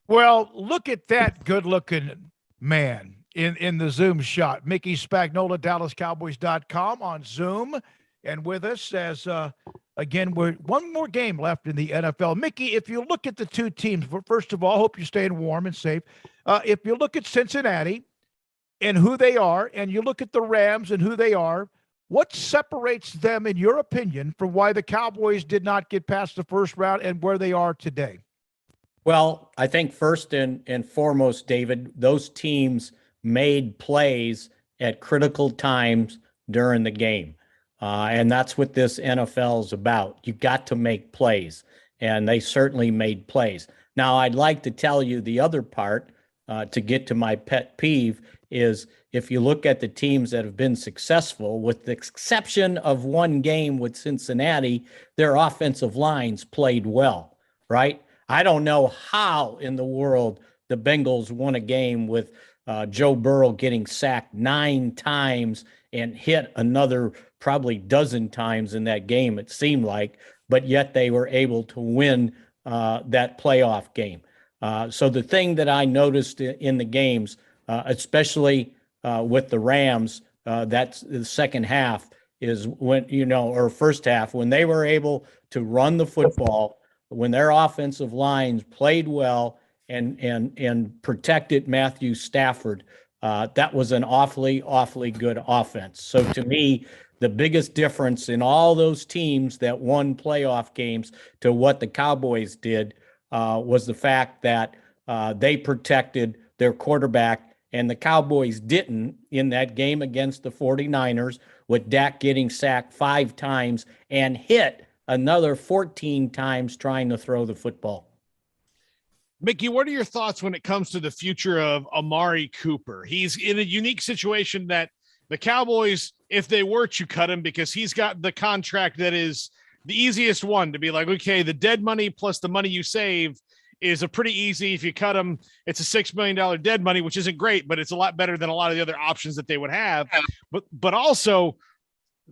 Well, look at that good-looking man in the Zoom shot. Mickey Spagnola, DallasCowboys.com on Zoom, and with us as again we're one more game left in the NFL. Mickey, if you look at the two teams, first of all, hope you're staying warm and safe. If you look at Cincinnati and who they are, and you look at the Rams and who they are, what separates them, in your opinion, from why the Cowboys did not get past the first round and where they are today? Well, I think first and foremost, David, those teams made plays at critical times during the game. And that's what this NFL is about. You got to make plays, and they certainly made plays. Now, I'd like to tell you the other part to get to my pet peeve is if you look at the teams that have been successful, with the exception of one game with Cincinnati, their offensive lines played well, right? I don't know how in the world the Bengals won a game with Joe Burrow getting sacked 9 times and hit another probably dozen times in that game, it seemed like, but yet they were able to win that playoff game. So the thing that I noticed in the games, especially with the Rams, that's the second half is when, or first half, when they were able to run the football, when their offensive lines played well and protected Matthew Stafford, that was an awfully good offense. So to me, the biggest difference in all those teams that won playoff games to what the Cowboys did was the fact that they protected their quarterback, and the Cowboys didn't in that game against the 49ers, with Dak getting sacked 5 times and hit another 14 times trying to throw the football. Mickey, what are your thoughts when it comes to the future of Amari Cooper? He's in a unique situation that the Cowboys, if they were to cut him, because he's got the contract that is the easiest one to be like, okay, the dead money plus the money you save is a pretty easy. If you cut him, it's a $6 million dead money, which isn't great, but it's a lot better than a lot of the other options that they would have. But also,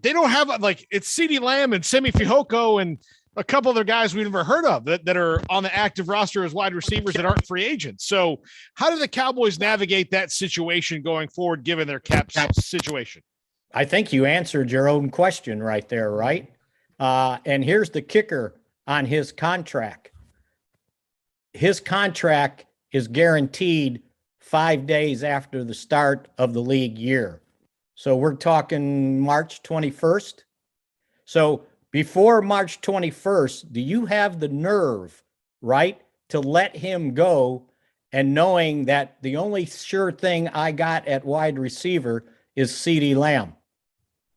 they don't have it's CeeDee Lamb and Semi Fehoko and a couple other guys we've never heard of that are on the active roster as wide receivers that aren't free agents. So how do the Cowboys navigate that situation going forward, given their cap situation? I think you answered your own question right there, right? And here's the kicker on his contract. His contract is guaranteed 5 days after the start of the league year. So we're talking March 21st. So before March 21st, do you have the nerve, right, to let him go, and knowing that the only sure thing I got at wide receiver is CeeDee Lamb?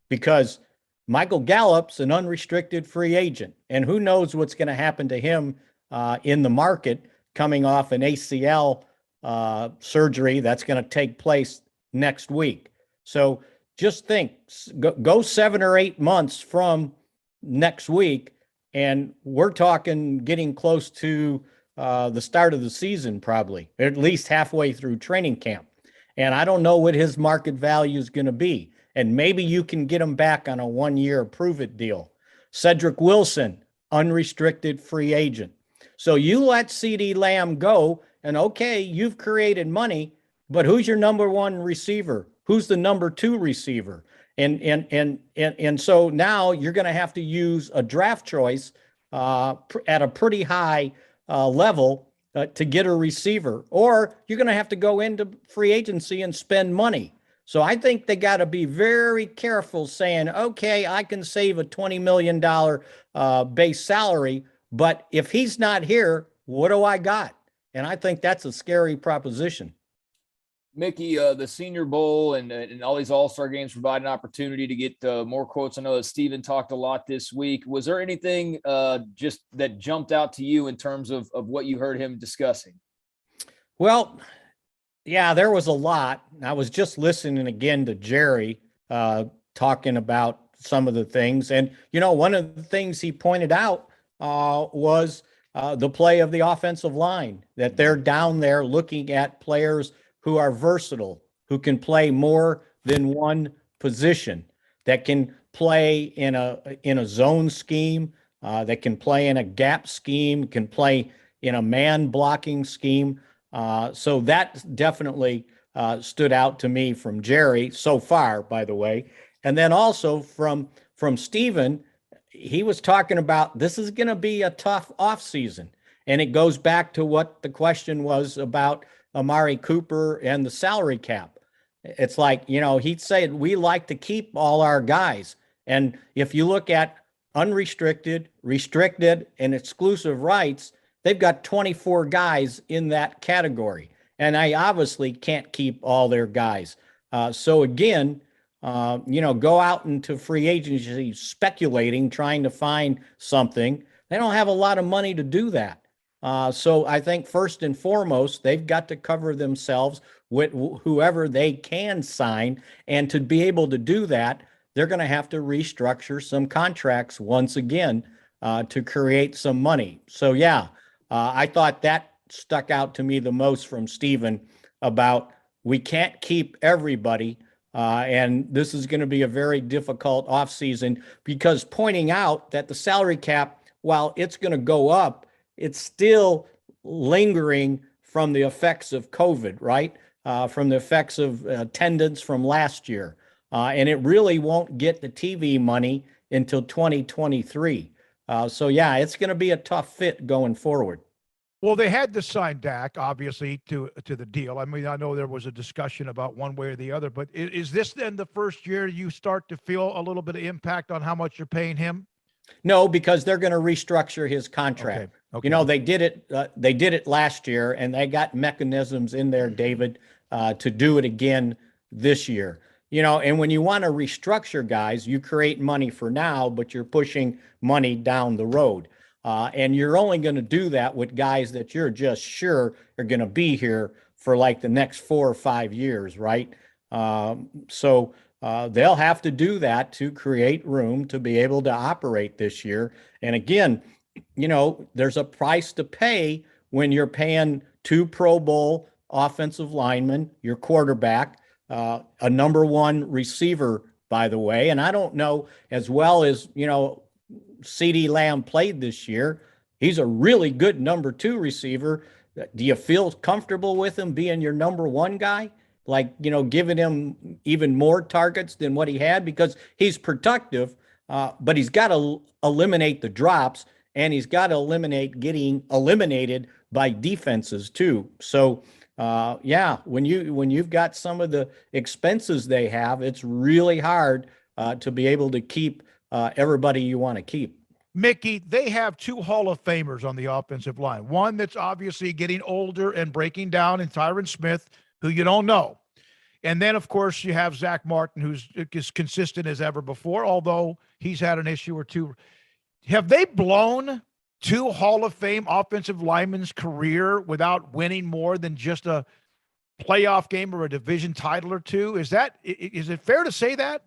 Because Michael Gallup's an unrestricted free agent, and who knows what's going to happen to him in the market coming off an ACL surgery that's going to take place next week. So just think, go 7 or 8 months from next week, and we're talking getting close to the start of the season, probably, at least halfway through training camp. And I don't know what his market value is going to be. And maybe you can get him back on a 1-year prove-it deal. Cedric Wilson, unrestricted free agent. So you let CeeDee Lamb go, and okay, you've created money, but who's your number 1 receiver? Who's the number 2 receiver? And so now you're going to have to use a draft choice at a pretty high level to get a receiver, or you're going to have to go into free agency and spend money. So I think they got to be very careful saying, okay, I can save a $20 million base salary, but if he's not here, what do I got? And I think that's a scary proposition. Mickey, the Senior Bowl and all these All-Star games provide an opportunity to get more quotes. I know that Steven talked a lot this week. Was there anything just that jumped out to you in terms of what you heard him discussing? Well, yeah, there was a lot. I was just listening again to Jerry talking about some of the things. And, one of the things he pointed out was the play of the offensive line, that they're down there looking at players who are versatile, who can play more than one position, that can play in a zone scheme, that can play in a gap scheme, can play in a man blocking scheme. So that definitely stood out to me from Jerry so far, by the way. And then also from Steven, he was talking about this is going to be a tough offseason. And it goes back to what the question was about Amari Cooper and the salary cap. It's like, he'd say we like to keep all our guys. And if you look at unrestricted, restricted, and exclusive rights, they've got 24 guys in that category. And I obviously can't keep all their guys. So again, go out into free agency speculating, trying to find something. They don't have a lot of money to do that. So I think first and foremost, they've got to cover themselves with whoever they can sign. And to be able to do that, they're going to have to restructure some contracts once again to create some money. So, I thought that stuck out to me the most from Steven about we can't keep everybody. And this is going to be a very difficult offseason because pointing out that the salary cap, while it's going to go up, it's still lingering from the effects of COVID, right? From the effects of attendance from last year. And it really won't get the TV money until 2023. It's going to be a tough fit going forward. Well, they had to sign Dak, obviously, to the deal. I mean, I know there was a discussion about one way or the other, but is this then the first year you start to feel a little bit of impact on how much you're paying him? No, because they're going to restructure his contract. Okay. They did it last year, and they got mechanisms in there, David, to do it again this year. And when you want to restructure guys, you create money for now, but you're pushing money down the road. And you're only going to do that with guys that you're just sure are going to be here for like the next 4 or 5 years, right? So they'll have to do that to create room to be able to operate this year. And again, there's a price to pay when you're paying 2 Pro Bowl offensive linemen, your quarterback, a number 1 receiver, by the way. And I don't know, as well as, CeeDee Lamb played this year, he's a really good number 2 receiver. Do you feel comfortable with him being your number 1 guy? Like, giving him even more targets than what he had, because he's productive, but he's got to eliminate the drops, and he's got to eliminate getting eliminated by defenses too. So, when you've got some of the expenses they have, it's really hard to be able to keep everybody you want to keep. Mickey, they have 2 Hall of Famers on the offensive line. One that's obviously getting older and breaking down in Tyron Smith, who you don't know. And then, of course, you have Zach Martin, who's as consistent as ever before, although he's had an issue or two. Have they blown 2 Hall of Fame offensive linemen's career without winning more than just a playoff game or a division title or 2? Is it fair to say that?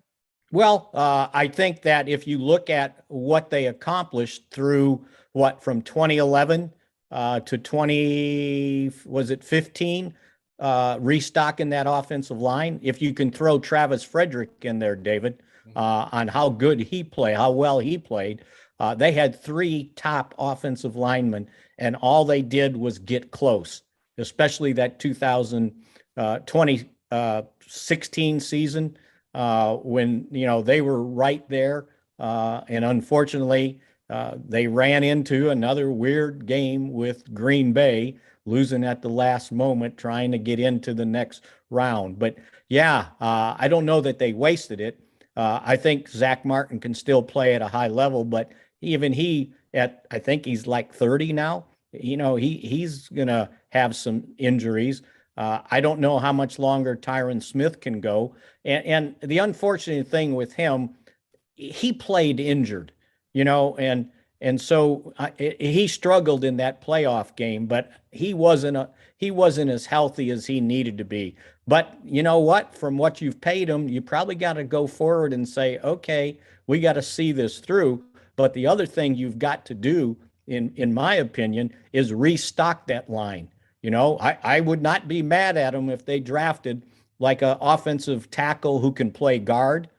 Well, I think that if you look at what they accomplished through from 2011 to 15, restocking that offensive line, if you can throw Travis Frederick in there, David, on how good he played, how well he played, they had 3 top offensive linemen, and all they did was get close, especially that 2016 season. When they were right there, and unfortunately they ran into another weird game with Green Bay, losing at the last moment, trying to get into the next round. But I don't know that they wasted it. I think Zach Martin can still play at a high level, but even I think he's like 30 now. He's gonna have some injuries. I don't know how much longer Tyron Smith can go. And the unfortunate thing with him, he played injured, and so he struggled in that playoff game, but he wasn't as healthy as he needed to be. But you know what? From what you've paid him, you probably got to go forward and say, okay, we got to see this through. But the other thing you've got to do, in my opinion, is restock that line. I would not be mad at them if they drafted like an offensive tackle who can play guard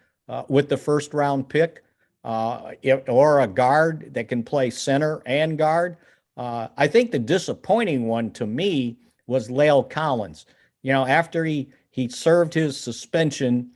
with the first round pick, or a guard that can play center and guard. I think the disappointing one to me was Lail Collins. After he served his suspension,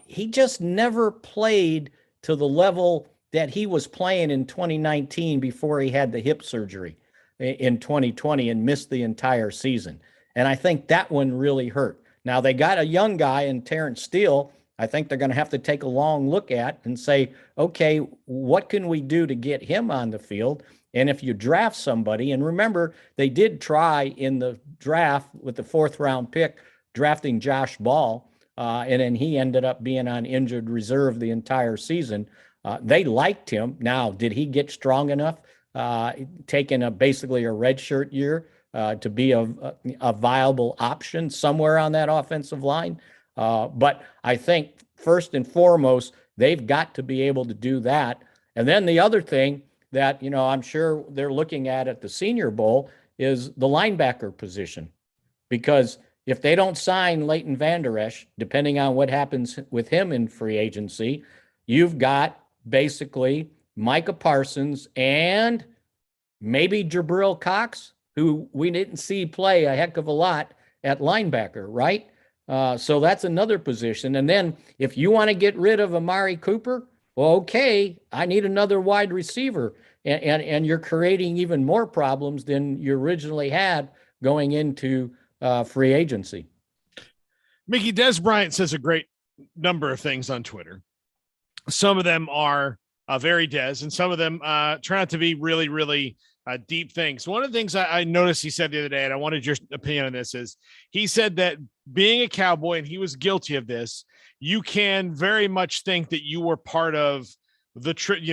he just never played to the level that he was playing in 2019 before he had the hip surgery in 2020 and missed the entire season. And I think that one really hurt. Now they got a young guy in Terrence Steele. I think they're going to have to take a long look at and say, okay, what can we do to get him on the field? And if you draft somebody, and remember, they did try in the draft with the 4th round pick, drafting Josh Ball, and then he ended up being on injured reserve the entire season. They liked him. Now, did he get strong enough, taking basically a redshirt year to be a viable option somewhere on that offensive line? But I think first and foremost, they've got to be able to do that. And then the other thing that, I'm sure they're looking at the Senior Bowl is the linebacker position. Because if they don't sign Leighton Vander Esch, depending on what happens with him in free agency, you've got basically Micah Parsons and maybe Jabril Cox, who we didn't see play a heck of a lot at linebacker, right? So that's another position. And then if you want to get rid of Amari Cooper, well, okay, I need another wide receiver. And you're creating even more problems than you originally had going into free agency. Mickey, Des Bryant says a great number of things on Twitter. Some of them are very Des, and some of them turn out to be really, really deep things. One of the things I noticed he said the other day, and I wanted your opinion on this, is he said that being a Cowboy, and he was guilty of this, you can very much think that you were part of the, Troy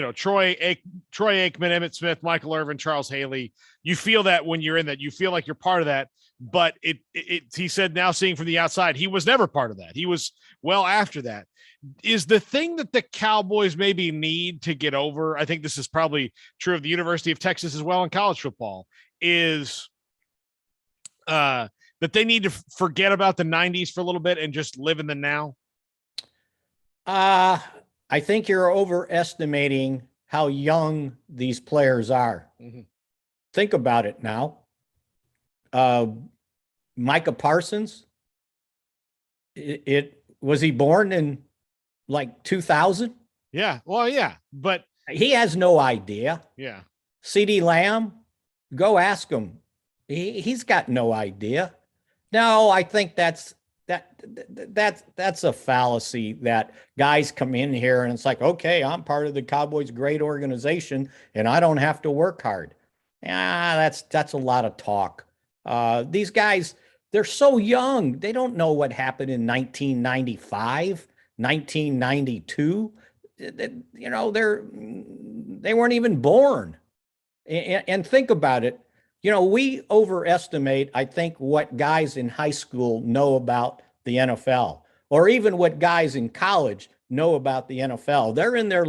Aikman, Emmitt Smith, Michael Irvin, Charles Haley. You feel that when you're in that, you feel like you're part of that. But he said, now seeing from the outside, he was never part of that. He was well after that. Is the thing that the Cowboys maybe need to get over, I think this is probably true of the University of Texas as well in college football, is that they need to forget about the 90s for a little bit and just live in the now? I think you're overestimating how young these players are. Mm-hmm. Think about it now. Micah Parsons, was he born in like 2000? Yeah. Well, yeah, but he has no idea. Yeah. CeeDee Lamb, go ask him. He's got no idea. No, I think that's a fallacy that guys come in here and it's like, okay, I'm part of the Cowboys' great organization and I don't have to work hard. That's a lot of talk. These guys, they're so young. They don't know what happened in 1995, 1992. They weren't even born. And think about it. We overestimate, I think, what guys in high school know about the NFL, or even what guys in college know about the NFL. They're in their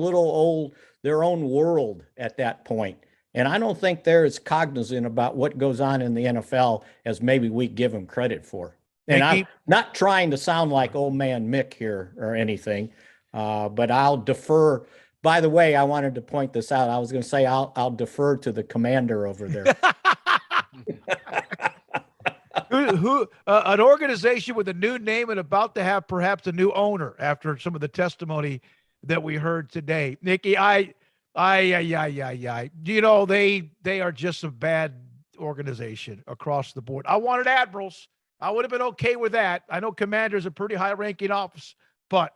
their own world at that point. And I don't think they're as cognizant about what goes on in the NFL as maybe we give them credit for. And I'm not trying to sound like old man Mick here or anything, but I'll defer. By the way, I wanted to point this out. I was going to say I'll defer to the commander over there. An organization with a new name and about to have perhaps a new owner after some of the testimony that we heard today. Nikki, they are just a bad organization across the board. I wanted admirals. I would have been okay with that. I know commander's a pretty high-ranking office, but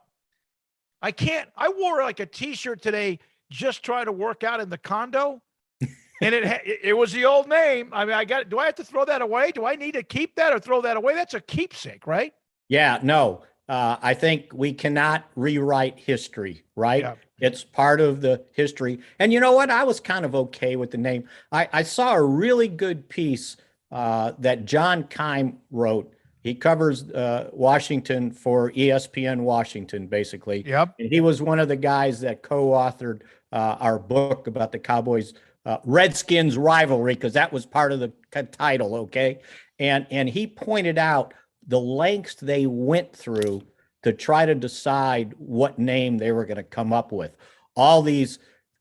I wore like a T-shirt today just trying to work out in the condo, and it was the old name. I mean, do I have to throw that away? Do I need to keep that or throw that away? That's a keepsake, right? Yeah, no. I think we cannot rewrite history, right? Yeah. It's part of the history. And you know what? I was kind of okay with the name. I saw a really good piece that John Keim wrote. He covers Washington for ESPN Washington, basically. Yep. And he was one of the guys that co-authored our book about the Cowboys Redskins rivalry, because that was part of the title, okay? And he pointed out the lengths they went through to try to decide what name they were going to come up with. All these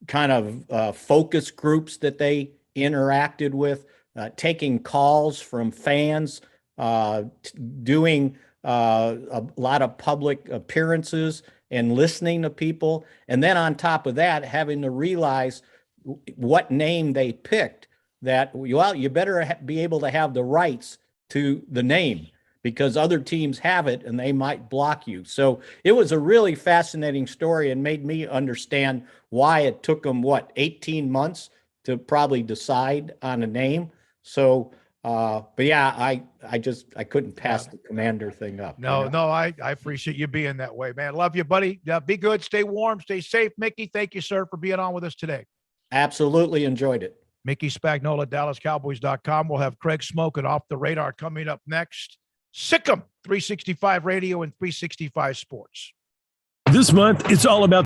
kind of focus groups that they interacted with, taking calls from fans, doing a lot of public appearances and listening to people. And then on top of that, having to realize what name they picked, that, well, you better be able to have the rights to the name because other teams have it and they might block you. So it was a really fascinating story and made me understand why it took them, 18 months to probably decide on a name. So, but yeah, I couldn't pass the Commander thing up. No, I appreciate you being that way, man. Love you, buddy. Be good. Stay warm. Stay safe. Mickey, thank you, sir, for being on with us today. Absolutely enjoyed it. Mickey Spagnola, DallasCowboys.com. We'll have Craig Smoke and Off the Radar coming up next. Sick 'em, 365 Radio and 365 Sports. This month, it's all about